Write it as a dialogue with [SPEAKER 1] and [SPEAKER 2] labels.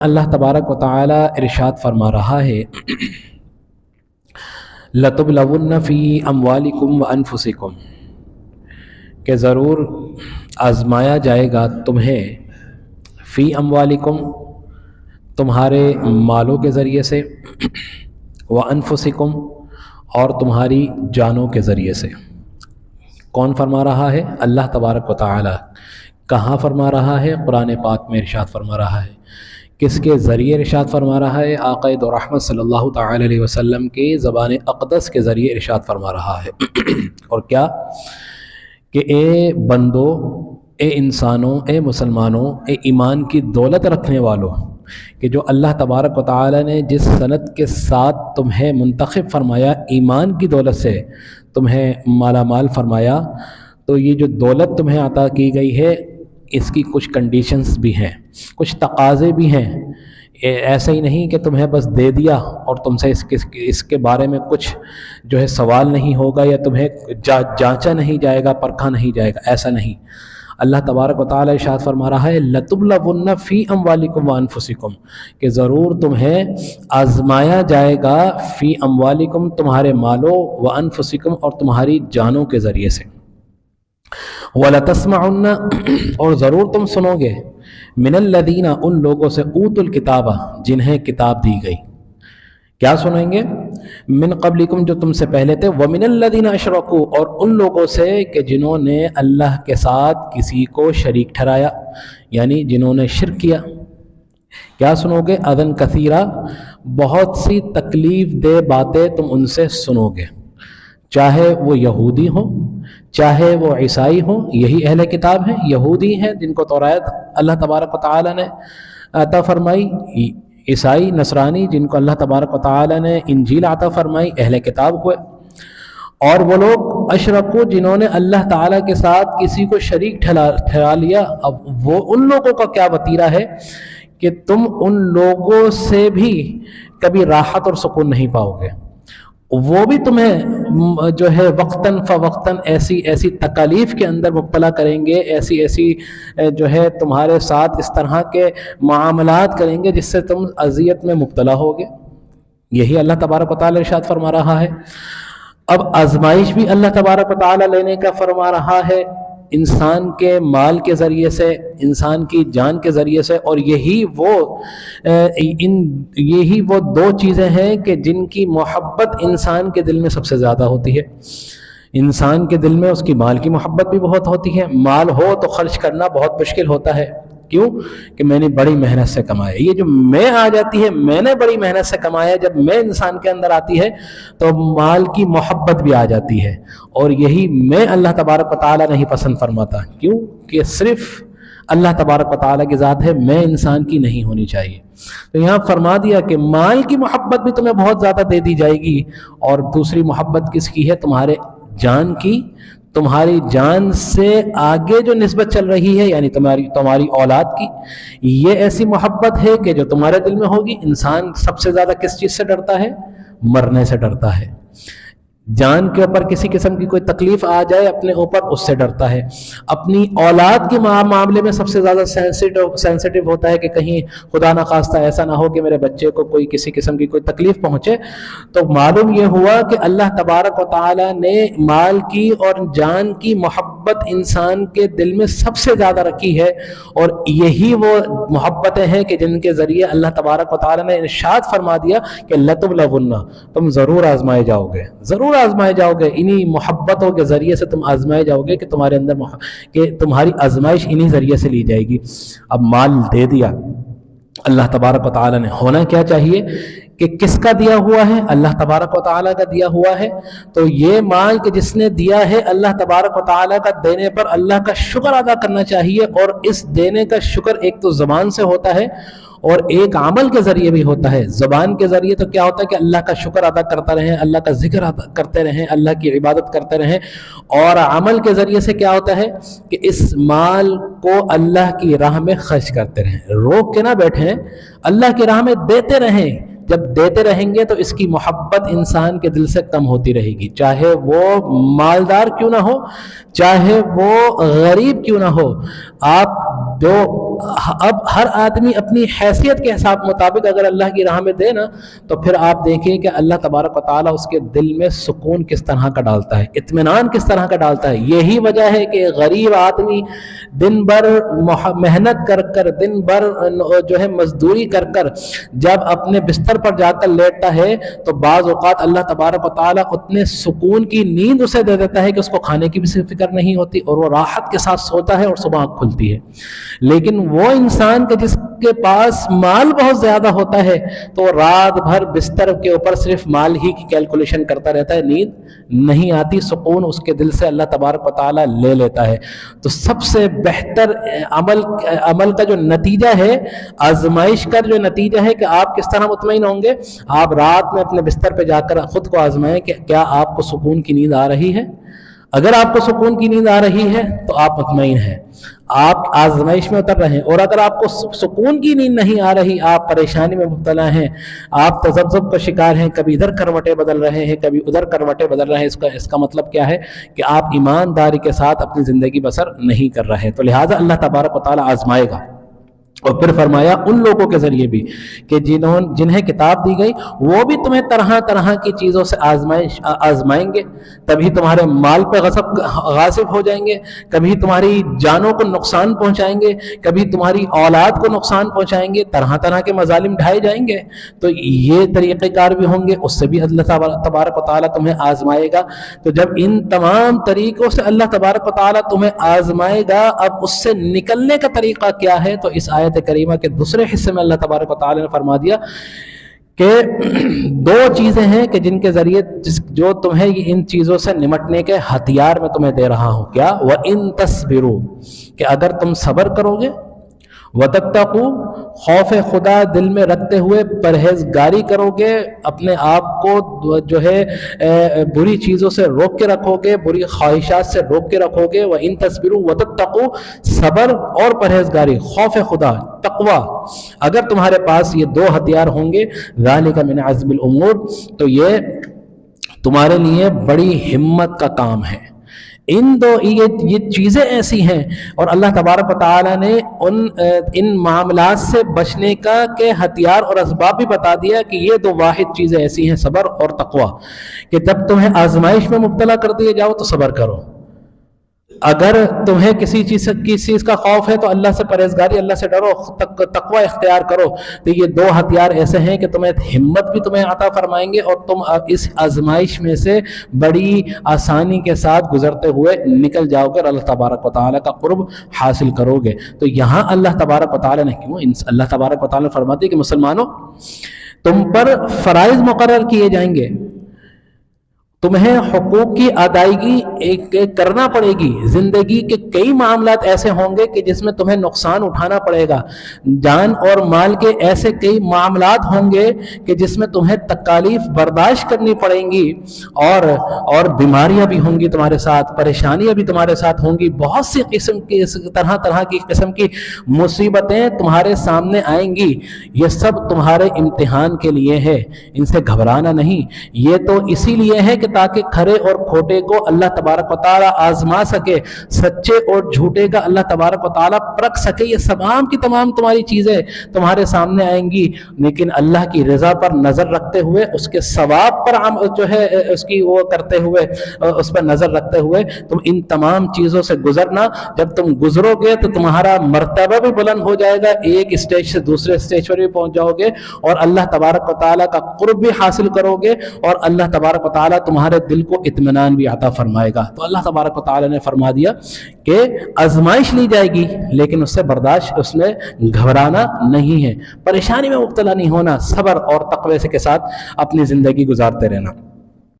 [SPEAKER 1] اللہ تبارک و تعالی ارشاد فرما رہا ہے لَتُبْلَوُنَّ فِي أَمْوَالِكُمْ وَأَنفُسِكُمْ، کہ ضرور آزمایا جائے گا تمہیں فی اموالکم، تمہارے مالوں کے ذریعے سے، وَأَنفُسِكُمْ، اور تمہاری جانوں کے ذریعے سے۔ کون فرما رہا ہے؟ اللہ تبارک و تعالی۔ کہاں فرما رہا ہے؟ قرآن پاک میں ارشاد فرما رہا ہے۔ کس کے ذریعے ارشاد فرما رہا ہے؟ آقا دو رحمت صلی اللہ تعالی علیہ وسلم کی زبان اقدس کے ذریعے ارشاد فرما رہا ہے۔ اور کیا کہ اے بندو، اے انسانوں، اے مسلمانوں، اے ایمان کی دولت رکھنے والوں، کہ جو اللہ تبارک و تعالی نے جس سند کے ساتھ تمہیں منتخب فرمایا، ایمان کی دولت سے تمہیں مالا مال فرمایا، تو یہ جو دولت تمہیں عطا کی گئی ہے اس کی کچھ کنڈیشنز بھی ہیں، کچھ تقاضے بھی ہیں۔ ایسا ہی نہیں کہ تمہیں بس دے دیا اور تم سے اس کے بارے میں کچھ جو ہے سوال نہیں ہوگا، یا تمہیں جانچا نہیں جائے گا، پرکھا نہیں جائے گا، ایسا نہیں۔ اللہ تبارک و تعالی ارشاد فرما رہا ہے لَتُبْلَوُنَّ فِي أَمْوَالِكُمْ وَأَنفُسِكُمْ، کہ ضرور تمہیں آزمایا جائے گا فی اموالکم، تمہارے مالوں، وَأَنفُسِكُمْ، اور تمہاری جانوں کے ذریعے سے۔ وَلَتَسْمَعُنَّ، اور ضرور تم سنو گے، مِنَ الَّذِينَ، ان لوگوں سے اوتوا الکتاب، جنہیں کتاب دی گئی۔ کیا سنیں گے؟ من قبلکم، جو تم سے پہلے تھے، وَمِنَ الَّذِينَ أَشْرَكُوا، اور ان لوگوں سے کہ جنہوں نے اللہ کے ساتھ کسی کو شریک ٹھہرایا، یعنی جنہوں نے شرک کیا۔ کیا سنو گے؟ اذًا کثیرا، بہت سی تکلیف دہ باتیں تم ان سے سنو گے، چاہے وہ یہودی ہوں، چاہے وہ عیسائی ہوں۔ یہی اہل کتاب ہیں، یہودی ہیں جن کو توراۃ اللہ تبارک و تعالی نے عطا فرمائی، عیسائی نصرانی جن کو اللہ تبارک و تعالی نے انجیل عطا فرمائی، اہل کتاب ہوئے۔ اور وہ لوگ اشرکو، جنہوں نے اللہ تعالی کے ساتھ کسی کو شریک ٹھہرا لیا۔ اب وہ ان لوگوں کا کیا وتیرہ ہے کہ تم ان لوگوں سے بھی کبھی راحت اور سکون نہیں پاؤ گے، وہ بھی تمہیں جو ہے وقتاً فوقتاً ایسی تکالیف کے اندر مبتلا کریں گے، ایسی جو ہے تمہارے ساتھ اس طرح کے معاملات کریں گے جس سے تم اذیت میں مبتلا ہوگے۔ یہی اللہ تبارک و تعالی ارشاد فرما رہا ہے۔ اب آزمائش بھی اللہ تبارک و تعالی لینے کا فرما رہا ہے، انسان کے مال کے ذریعے سے، انسان کی جان کے ذریعے سے۔ اور یہی وہ دو چیزیں ہیں کہ جن کی محبت انسان کے دل میں سب سے زیادہ ہوتی ہے۔ انسان کے دل میں اس کی مال کی محبت بھی بہت ہوتی ہے، مال ہو تو خرچ کرنا بہت مشکل ہوتا ہے۔ کیوں؟ کہ میں نے بڑی محنت سے کمایا۔ یہ جو میں آ جاتی ہے، میں نے بڑی محنت سے کمایا، جب میں انسان کے اندر آتی ہے تو مال کی محبت بھی آ جاتی ہے، اور یہی میں اللہ تبارک و تعالی نہیں پسند فرماتا۔ کیوں؟ کہ صرف اللہ تبارک و تعالی کی ذات ہے، میں انسان کی نہیں ہونی چاہیے۔ تو یہاں فرما دیا کہ مال کی محبت بھی تمہیں بہت زیادہ دے دی جائے گی، اور دوسری محبت کس کی ہے؟ تمہارے جان کی، تمہاری جان سے آگے جو نسبت چل رہی ہے، یعنی تمہاری اولاد کی۔ یہ ایسی محبت ہے کہ جو تمہارے دل میں ہوگی۔ انسان سب سے زیادہ کس چیز سے ڈرتا ہے؟ مرنے سے ڈرتا ہے۔ جان کے اوپر کسی قسم کی کوئی تکلیف آ جائے اپنے اوپر، اس سے ڈرتا ہے۔ اپنی اولاد کے معاملے میں سب سے زیادہ سینسٹیو ہوتا ہے کہ کہیں خدا نخواستہ ایسا نہ ہو کہ میرے بچے کو کوئی کسی قسم کی کوئی تکلیف پہنچے۔ تو معلوم یہ ہوا کہ اللہ تبارک و تعالی نے مال کی اور جان کی محبت انسان کے دل میں سب سے زیادہ رکھی ہے، اور یہی وہ محبتیں ہیں کہ جن کے ذریعے اللہ تبارک و تعالی نے ارشاد فرما دیا کہ لَتُبْلَوُنَّ، تم ضرور آزمائے جاؤ گے، ضرور آزمائے جاؤ گے۔ انہی محبتوں کے ذریعے سے تم آزمائے جاؤ گے کہ تمہارے اندر کہ تمہاری آزمائش انہی ذریعے سے لی جائے گی۔ اب مال دے دیا اللہ تبارک و تعالی نے، ہونا کیا چاہیے کہ کس کا دیا ہوا ہے؟ اللہ تبارک و تعالی کا دیا ہوا ہے۔ تو یہ مال کہ جس نے دیا ہے اللہ تبارک و تعالی کا، دینے پر اللہ کا شکر ادا کرنا چاہیے۔ اور اس دینے کا شکر ایک تو زبان سے ہوتا ہے، اور ایک عمل کے ذریعے بھی ہوتا ہے۔ زبان کے ذریعے تو کیا ہوتا ہے کہ اللہ کا شکر ادا کرتا رہیں، اللہ کا ذکر کرتے رہیں، اللہ کی عبادت کرتے رہیں۔ اور عمل کے ذریعے سے کیا ہوتا ہے کہ اس مال کو اللہ کی راہ میں خرچ کرتے رہیں، روک کے نہ بیٹھیں، اللہ کی راہ میں دیتے رہیں۔ جب دیتے رہیں گے تو اس کی محبت انسان کے دل سے کم ہوتی رہے گی، چاہے وہ مالدار کیوں نہ ہو، چاہے وہ غریب کیوں نہ ہو۔ آپ دو اب ہر آدمی اپنی حیثیت کے حساب مطابق اگر اللہ کی راہ میں دے نا تو پھر آپ دیکھیں کہ اللہ تبارک و تعالیٰ اس کے دل میں سکون کس طرح کا ڈالتا ہے، اطمینان کس طرح کا ڈالتا ہے۔ یہی وجہ ہے کہ غریب آدمی دن بھر محنت کر کر، دن بھر جو ہے مزدوری کر کر جب اپنے بستر پر جا کر لیٹتا ہے تو بعض اوقات اللہ تبارک و تعالیٰ اتنے سکون کی نیند اسے دے دیتا ہے کہ اس کو کھانے کی بھی فکر نہیں ہوتی اور وہ راحت کے ساتھ سوتا ہے اور صبح آنکھ کھلتی ہے۔ لیکن وہ انسان کے جس کے پاس مال بہت زیادہ ہوتا ہے تو رات بھر بستر کے اوپر صرف مال ہی کی کیلکولیشن کرتا رہتا ہے، نیند نہیں آتی، سکون اس کے دل سے اللہ تبارک و تعالیٰ لے لیتا ہے۔ تو سب سے بہتر عمل کا جو نتیجہ ہے، آزمائش کا جو نتیجہ ہے کہ آپ کس طرح مطمئن ہوں گے، آپ رات میں اپنے بستر پہ جا کر خود کو آزمائیں کہ کیا آپ کو سکون کی نیند آ رہی ہے۔ اگر آپ کو سکون کی نیند آ رہی ہے تو آپ مطمئن ہیں، آپ آزمائش میں اتر رہے ہیں، اور اگر آپ کو سکون کی نیند نہیں آ رہی، آپ پریشانی میں مبتلا ہیں، آپ تذبذب کا شکار ہیں، کبھی ادھر کروٹیں بدل رہے ہیں، کبھی ادھر کروٹیں بدل رہے ہیں، اس کا مطلب کیا ہے کہ آپ ایمانداری کے ساتھ اپنی زندگی بسر نہیں کر رہے۔ تو لہٰذا اللہ تبارک و تعالیٰ آزمائے گا۔ اور پھر فرمایا ان لوگوں کے ذریعے بھی کہ جنہیں کتاب دی گئی وہ بھی تمہیں طرح طرح کی چیزوں سے آزمائیں گے، کبھی تمہارے مال پہ غاصب ہو جائیں گے، کبھی تمہاری جانوں کو نقصان پہنچائیں گے، کبھی تمہاری اولاد کو نقصان پہنچائیں گے، طرح طرح کے مظالم ڈھائے جائیں گے۔ تو یہ طریقہ کار بھی ہوں گے، اس سے بھی اللہ تبارک و تعالیٰ تمہیں آزمائے گا۔ تو جب ان تمام طریقوں سے اللہ تبارک و تعالیٰ تمہیں آزمائے گا، اب اس سے نکلنے کا طریقہ کیا ہے؟ تو اس آیت کریمہ کے دوسرے حصے میں اللہ تبارک و تعالی نے فرما دیا کہ دو چیزیں ہیں کہ جن کے ذریعے جو تمہیں ان چیزوں سے نمٹنے کے ہتھیار میں تمہیں دے رہا ہوں۔ کیا؟ وَإِن تَصْبِرُوا، کہ اگر تم صبر کرو گے، وَتَتَّقُوا، خوف خدا دل میں رکھتے ہوئے پرہیزگاری کرو گے، اپنے آپ کو جو ہے بری چیزوں سے روک کے رکھو گے، بری خواہشات سے روک کے رکھو گے۔ وَإِن تَصْبِرُوا وَتَتَّقُوا، صبر اور پرہیزگاری، خوف خدا، تقوی، اگر تمہارے پاس یہ دو ہتھیار ہوں گے، ذَلِكَ مِنْ عَزْمِ الْأُمُورِ، تو یہ تمہارے لیے بڑی ہمت کا کام ہے۔ یہ چیزیں ایسی ہیں، اور اللہ تبارک و تعالیٰ نے ان معاملات سے بچنے کے ہتھیار اور اسباب بھی بتا دیا کہ یہ دو واحد چیزیں ایسی ہیں، صبر اور تقوی، کہ جب تمہیں آزمائش میں مبتلا کر دیا جاؤ تو صبر کرو، اگر تمہیں کسی چیز کا خوف ہے تو اللہ سے پرہیزگاری، اللہ سے ڈرو، تقوی اختیار کرو۔ تو یہ دو ہتھیار ایسے ہیں کہ تمہیں ہمت بھی تمہیں عطا فرمائیں گے، اور تم اس آزمائش میں سے بڑی آسانی کے ساتھ گزرتے ہوئے نکل جاؤ گے اور اللہ تبارک و تعالیٰ کا قرب حاصل کرو گے۔ تو یہاں اللہ تبارک و تعالیٰ نے اللہ تبارک و تعالیٰ نے فرماتے کہ مسلمانوں، تم پر فرائض مقرر کیے جائیں گے، تمہیں حقوق کی ادائیگی کرنا پڑے گی، زندگی کے کئی معاملات ایسے ہوں گے کہ جس میں تمہیں نقصان اٹھانا پڑے گا، جان اور مال کے ایسے کئی معاملات ہوں گے کہ جس میں تمہیں تکالیف برداشت کرنی پڑیں گی، اور بیماریاں بھی ہوں گی تمہارے ساتھ، پریشانیاں بھی تمہارے ساتھ ہوں گی، بہت سی طرح کی مصیبتیں تمہارے سامنے آئیں گی۔ یہ سب تمہارے امتحان کے لیے ہے، ان سے گھبرانا نہیں۔ یہ تو اسی لیے ہے کہ تاکہ کھرے اور کھوٹے کو اللہ تبارک و تعالیٰ آزما سکے، سچے اور جھوٹے کا اللہ تبارک و تعالیٰ پرکھ سکے۔ یہ تمام کی تمام تمہاری چیزیں تمہارے سامنے آئیں گی، لیکن اللہ کی رضا پر نظر رکھتے ہوئے، اس کے ثواب پر جو ہے اس کی وہ کرتے ہوئے، اس پر نظر رکھتے ہوئے تم ان تمام چیزوں سے گزرنا۔ جب تم گزرو گے تو تمہارا مرتبہ بھی بلند ہو جائے گا، ایک اسٹیج سے دوسرے اسٹیج پر بھی پہنچ جاؤ گے، اور اللہ تبارک و تعالیٰ کا قرب بھی حاصل کرو گے، اور اللہ تبارک و تعالیٰ تمہارے دل کو اطمینان بھی عطا فرمائے گا۔ تو اللہ تبارک و تعالیٰ نے فرما دیا کہ آزمائش لی جائے گی، لیکن اس سے برداشت، اس میں گھبرانا نہیں ہے، پریشانی میں مبتلا نہیں ہونا، صبر اور تقوی کے ساتھ اپنی زندگی گزارتے رہنا۔